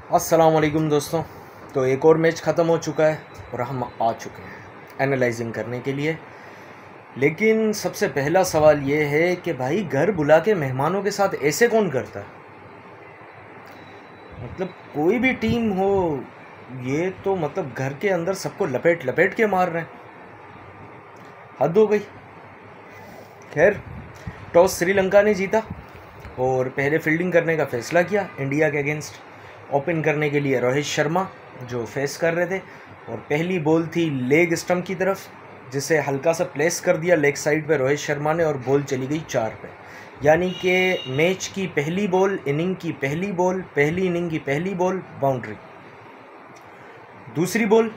अस्सलाम वालेकुम दोस्तों। तो एक और मैच ख़त्म हो चुका है और हम आ चुके हैं एनालाइजिंग करने के लिए। लेकिन सबसे पहला सवाल ये है कि भाई घर बुला के मेहमानों के साथ ऐसे कौन करता है? मतलब कोई भी टीम हो, ये तो मतलब घर के अंदर सबको लपेट लपेट के मार रहे हैं। हद हो गई। खैर, टॉस श्रीलंका ने जीता और पहले फील्डिंग करने का फैसला किया इंडिया के अगेंस्ट। ओपन करने के लिए रोहित शर्मा जो फेस कर रहे थे, और पहली बॉल थी लेग स्टंप की तरफ, जिसे हल्का सा प्लेस कर दिया लेग साइड पे रोहित शर्मा ने, और बॉल चली गई 4 पे। यानी कि मैच की पहली बॉल, इनिंग की पहली बॉल, पहली इनिंग की पहली बॉल बाउंड्री। दूसरी बॉल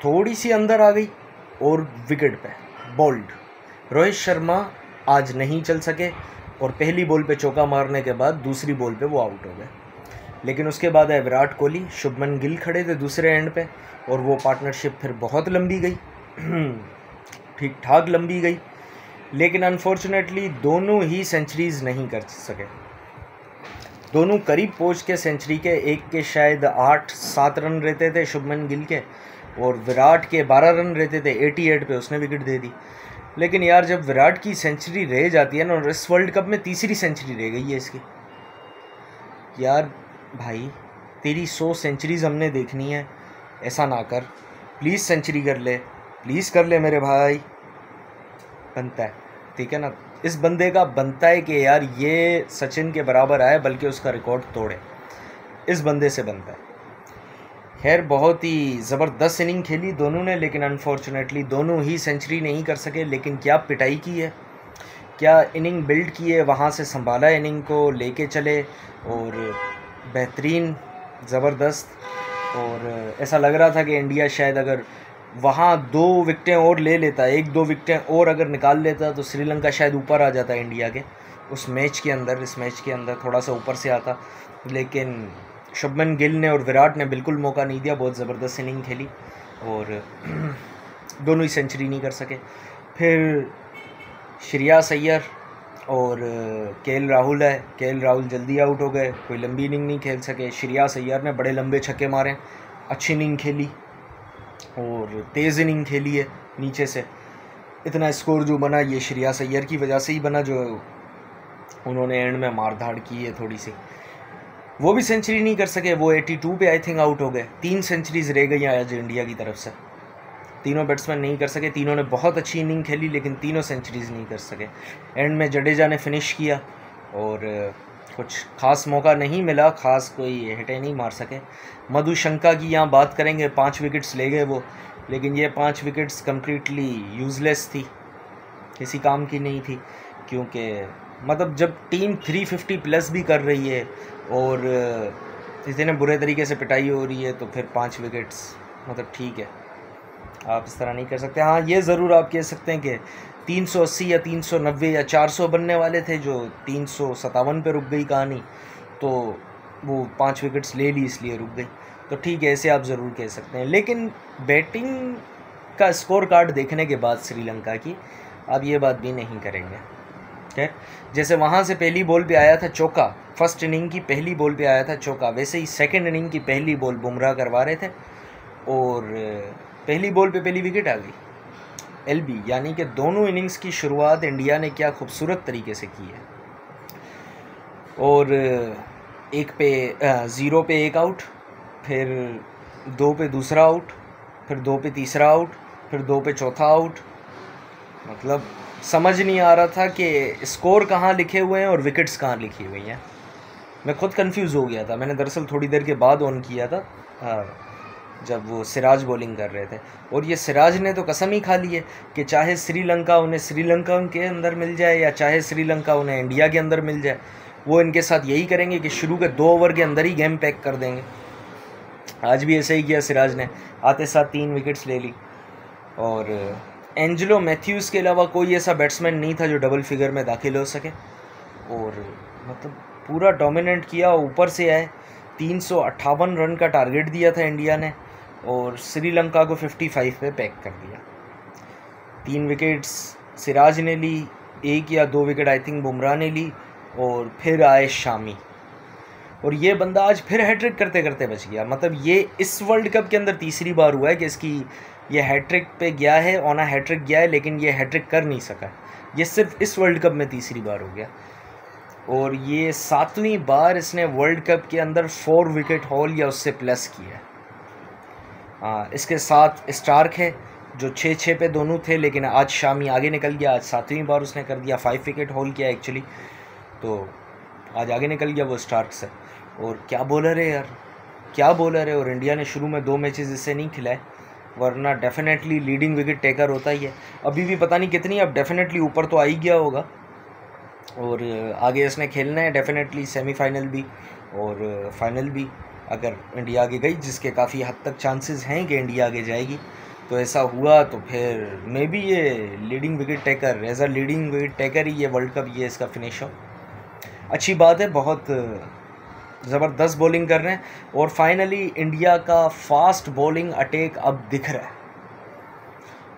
थोड़ी सी अंदर आ गई और विकेट पे बोल्ड। रोहित शर्मा आज नहीं चल सके और पहली बॉल पे चौका मारने के बाद दूसरी बॉल पे वो आउट हो गए। लेकिन उसके बाद आए विराट कोहली, शुभमन गिल खड़े थे दूसरे एंड पे, और वो पार्टनरशिप फिर बहुत लंबी गई, ठीक ठाक लंबी गई। लेकिन अनफॉर्चुनेटली दोनों ही सेंचुरीज नहीं कर सके। दोनों करीब पहुंच के सेंचुरी के, एक के शायद 8-7 रन रहते थे शुभमन गिल के, और विराट के 12 रन रहते थे। 88 पे उसने विकेट दे दी। लेकिन यार, जब विराट की सेंचुरी रह जाती है ना, और इस वर्ल्ड कप में तीसरी सेंचुरी रह गई है इसकी, यार भाई तेरी 100 सेंचुरीज हमने देखनी है, ऐसा ना कर। प्लीज़ सेंचुरी कर ले, प्लीज़ कर ले मेरे भाई। बनता है, ठीक है ना? इस बंदे का बनता है कि यार ये सचिन के बराबर आए, बल्कि उसका रिकॉर्ड तोड़े। इस बंदे से बनता है। खैर, बहुत ही ज़बरदस्त इनिंग खेली दोनों ने, लेकिन अनफॉर्चुनेटली दोनों ही सेंचुरी नहीं कर सके। लेकिन क्या पिटाई की है, क्या इनिंग बिल्ड की है, वहाँ से संभाला इनिंग को, लेके चले और बेहतरीन, ज़बरदस्त। और ऐसा लग रहा था कि इंडिया शायद अगर वहाँ 2 विकेटें और ले लेता, 1-2 विकेटें और अगर निकाल लेता, तो श्रीलंका शायद ऊपर आ जाता इंडिया के उस मैच के अंदर। इस मैच के अंदर थोड़ा सा ऊपर से आता। लेकिन शुभमन गिल ने और विराट ने बिल्कुल मौका नहीं दिया। बहुत ज़बरदस्त इनिंग खेली और दोनों ही सेंचुरी नहीं कर सके। फिर श्रेयस अय्यर और केएल राहुल है, केएल राहुल जल्दी आउट हो गए, कोई लंबी इनिंग नहीं खेल सके। श्रेयस अय्यर ने बड़े लंबे छक्के मारे, अच्छी इनिंग खेली और तेज़ इनिंग खेली है नीचे से। इतना स्कोर जो बना, ये श्रेयस अय्यर की वजह से ही बना, जो उन्होंने एंड में मार धाड़ की है थोड़ी सी। वो भी सेंचुरी नहीं कर सके, वो 82 पे आई थिंक आउट हो गए। 3 सेंचुरीज रह गई आज इंडिया की तरफ से। तीनों बैट्समैन नहीं कर सके, तीनों ने बहुत अच्छी इनिंग खेली, लेकिन तीनों सेंचुरीज नहीं कर सके। एंड में जडेजा ने फिनिश किया और कुछ खास मौका नहीं मिला, खास कोई हिटें नहीं मार सके। मधुशंका की यहाँ बात करेंगे, 5 विकेट्स ले गए वो, लेकिन ये 5 विकेट्स कम्प्लीटली यूज़लेस थी, किसी काम की नहीं थी। क्योंकि मतलब जब टीम 350 प्लस भी कर रही है और इतने बुरे तरीके से पिटाई हो रही है, तो फिर 5 विकेट्स मतलब ठीक है, आप इस तरह नहीं कर सकते। हाँ, ये ज़रूर आप कह सकते हैं कि 380 या 390 या 400 बनने वाले थे, जो 357 पे रुक गई कहानी, तो वो 5 विकेट्स ले ली इसलिए रुक गई। तो ठीक है, ऐसे आप ज़रूर कह सकते हैं। लेकिन बैटिंग का स्कोर कार्ड देखने के बाद श्रीलंका की, आप ये बात भी नहीं करेंगे। खैर, जैसे वहाँ से पहली बॉल पे आया था चौका, फर्स्ट इनिंग की पहली बॉल पे आया था चौका, वैसे ही सेकंड इनिंग की पहली बॉल बुमराह करवा रहे थे और पहली बॉल पे पहली विकेट आ गई, एलबी। यानी कि दोनों इनिंग्स की शुरुआत इंडिया ने क्या खूबसूरत तरीके से की है। और 1 पे 0 पे 1 आउट, फिर 2 पे दूसरा आउट, फिर 2 पे तीसरा आउट, फिर 2 पे चौथा आउट। मतलब समझ नहीं आ रहा था कि स्कोर कहाँ लिखे हुए हैं और विकेट्स कहाँ लिखी हुई हैं। मैं खुद कंफ्यूज हो गया था। मैंने दरअसल थोड़ी देर के बाद ऑन किया था, जब वो सिराज बॉलिंग कर रहे थे, और ये सिराज ने तो कसम ही खा ली है कि चाहे श्रीलंका उन्हें श्रीलंका के अंदर मिल जाए या चाहे श्रीलंका उन्हें इंडिया के अंदर मिल जाए, वो इनके साथ यही करेंगे कि शुरू के 2 ओवर के अंदर ही गेम पैक कर देंगे। आज भी ऐसे ही किया सिराज ने, आते साथ 3 विकेट्स ले ली। और एंजेलो मैथ्यूज़ के अलावा कोई ऐसा बैट्समैन नहीं था जो डबल फिगर में दाखिल हो सके, और मतलब पूरा डोमिनेट किया। ऊपर से आए, 358 रन का टारगेट दिया था इंडिया ने और श्रीलंका को 55 पे पैक कर दिया। 3 विकेट्स सिराज ने ली, 1 या 2 विकेट आई थिंक बुमराह ने ली, और फिर आए शामी। और ये बंदा आज फिर हैट्रिक करते करते बच गया। मतलब ये इस वर्ल्ड कप के अंदर तीसरी बार हुआ है कि इसकी ये हैट्रिक पे गया है, ऑन अ हैट्रिक गया है, लेकिन ये हैट्रिक कर नहीं सका। ये सिर्फ इस वर्ल्ड कप में तीसरी बार हो गया और ये 7वीं बार इसने वर्ल्ड कप के अंदर 4 विकेट हॉल या उससे प्लस किया है। इसके साथ स्टार्क है जो 6-6 पे दोनों थे, लेकिन आज शामी आगे निकल गया। आज 7वीं बार उसने कर दिया, 5 विकेट हॉल किया एक्चुअली, तो आज आगे निकल गया वो स्टार्क से। और क्या बॉलर है यार, क्या बॉलर है। और इंडिया ने शुरू में 2 मैचेस इससे नहीं खिलाए, वरना डेफिनेटली लीडिंग विकेट टेकर होता ही है। अभी भी पता नहीं कितनी, अब डेफिनेटली ऊपर तो आ ही गया होगा और आगे इसने खेलना है डेफिनेटली, सेमीफाइनल भी और फाइनल भी। अगर इंडिया आगे गई, जिसके काफ़ी हद तक चांसेस हैं कि इंडिया आगे जाएगी, तो ऐसा हुआ तो फिर मे बी ये leading wicket taker, as a leading wicket taker ही ये वर्ल्ड कप ये इसका फिनिश हो। अच्छी बात है, बहुत ज़बरदस्त बॉलिंग कर रहे हैं और फाइनली इंडिया का फास्ट बॉलिंग अटैक अब दिख रहा है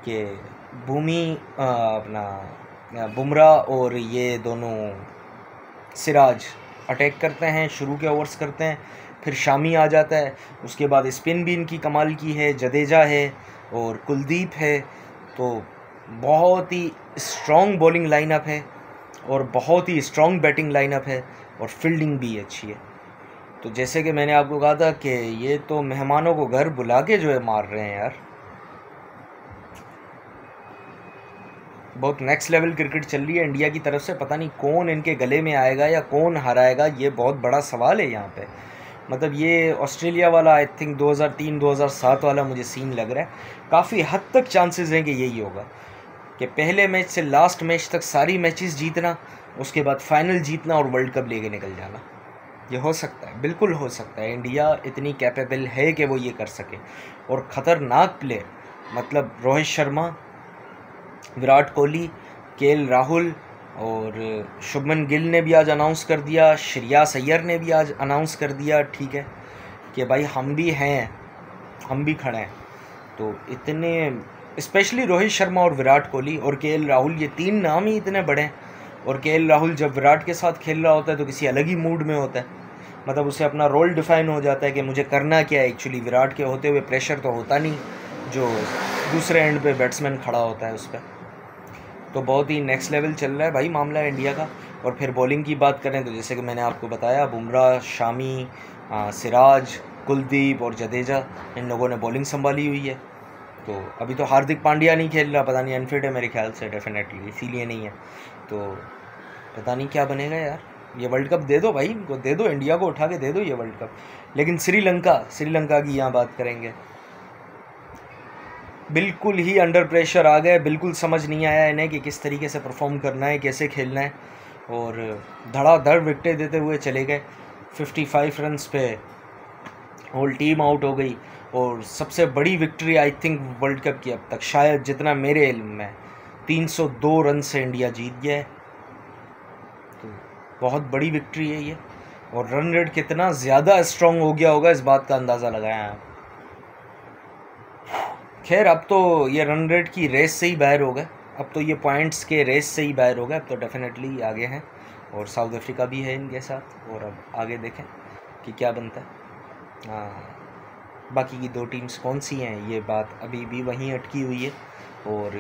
कि अपना बुमराह और ये दोनों सिराज अटैक करते हैं, शुरू के ओवर्स करते हैं, फिर शामी आ जाता है, उसके बाद स्पिन भी इनकी कमाल की है, जडेजा है और कुलदीप है। तो बहुत ही स्ट्रॉन्ग बॉलिंग लाइनअप है और बहुत ही स्ट्रॉन्ग बैटिंग लाइनअप है और फील्डिंग भी अच्छी है। तो जैसे कि मैंने आपको कहा था कि ये तो मेहमानों को घर बुला के जो है मार रहे हैं यार। बहुत नेक्स्ट लेवल क्रिकेट चल रही है इंडिया की तरफ से। पता नहीं कौन इनके गले में आएगा या कौन हराएगा, ये बहुत बड़ा सवाल है यहाँ पे। मतलब ये ऑस्ट्रेलिया वाला आई थिंक 2003-2007 वाला मुझे सीन लग रहा है। काफ़ी हद तक चांसेस हैं कि यही होगा कि पहले मैच से लास्ट मैच तक सारी मैचेस जीतना, उसके बाद फाइनल जीतना और वर्ल्ड कप लेके निकल जाना। ये हो सकता है, बिल्कुल हो सकता है। इंडिया इतनी कैपेबल है कि वो ये कर सके। और ख़तरनाक प्लेयर मतलब रोहित शर्मा, विराट कोहली, केएल राहुल और शुभमन गिल ने भी आज अनाउंस कर दिया, श्रेयस अय्यर ने भी आज अनाउंस कर दिया, ठीक है, कि भाई हम भी हैं, हम भी खड़े हैं। तो इतने स्पेशली रोहित शर्मा और विराट कोहली और केएल राहुल, ये 3 नाम ही इतने बड़े हैं। और केएल राहुल जब विराट के साथ खेल रहा होता है तो किसी अलग ही मूड में होता है। मतलब उसे अपना रोल डिफाइन हो जाता है कि मुझे करना क्या है। एक्चुअली विराट के होते हुए प्रेशर तो होता नहीं जो दूसरे एंड पे बैट्समैन खड़ा होता है उस पर। तो बहुत ही नेक्स्ट लेवल चल रहा है भाई मामला है इंडिया का। और फिर बॉलिंग की बात करें तो जैसे कि मैंने आपको बताया, बुमराह, शामी, सिराज, कुलदीप और जडेजा, इन लोगों ने बॉलिंग संभाली हुई है। तो अभी तो हार्दिक पांड्या नहीं खेल रहा, पता नहीं अनफिट है मेरे ख्याल से, डेफिनेटली इसीलिए नहीं है। तो पता नहीं क्या बनेगा यार। ये वर्ल्ड कप दे दो भाई इनको, दे दो, इंडिया को उठा के दे दो ये वर्ल्ड कप। लेकिन श्रीलंका की यहाँ बात करेंगे, बिल्कुल ही अंडर प्रेशर आ गए, बिल्कुल समझ नहीं आया इन्हें कि किस तरीके से परफॉर्म करना है, कैसे खेलना है। और धड़ाधड़ विकेटें देते हुए चले गए। 55 रन्स पे होल टीम आउट हो गई। और सबसे बड़ी victory I think world cup की अब तक, शायद जितना मेरे इल्म में, 302 रन से इंडिया जीत गया है। तो बहुत बड़ी विक्ट्री है ये। और रन रेट कितना ज़्यादा स्ट्रॉन्ग हो गया होगा इस बात का अंदाज़ा लगाया आप। खैर अब तो ये रन रेट की रेस से ही बाहर हो गए, अब तो ये पॉइंट्स के रेस से ही बाहर हो गए। अब तो डेफिनेटली आगे हैं और साउथ अफ्रीका भी है इनके साथ। और अब आगे देखें कि क्या बनता है। हाँ, बाकी की 2 टीम्स कौन सी हैं ये बात अभी भी वहीं अटकी हुई है। और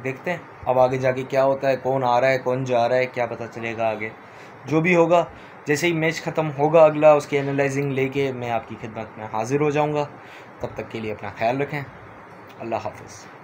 देखते हैं अब आगे जाके क्या होता है, कौन आ रहा है कौन जा रहा है, क्या पता चलेगा आगे। जो भी होगा, जैसे ही मैच ख़त्म होगा अगला, उसकी एनालाइजिंग लेके मैं आपकी खिदमत में हाजिर हो जाऊंगा। तब तक के लिए अपना ख्याल रखें। अल्लाह हाफ़िज़।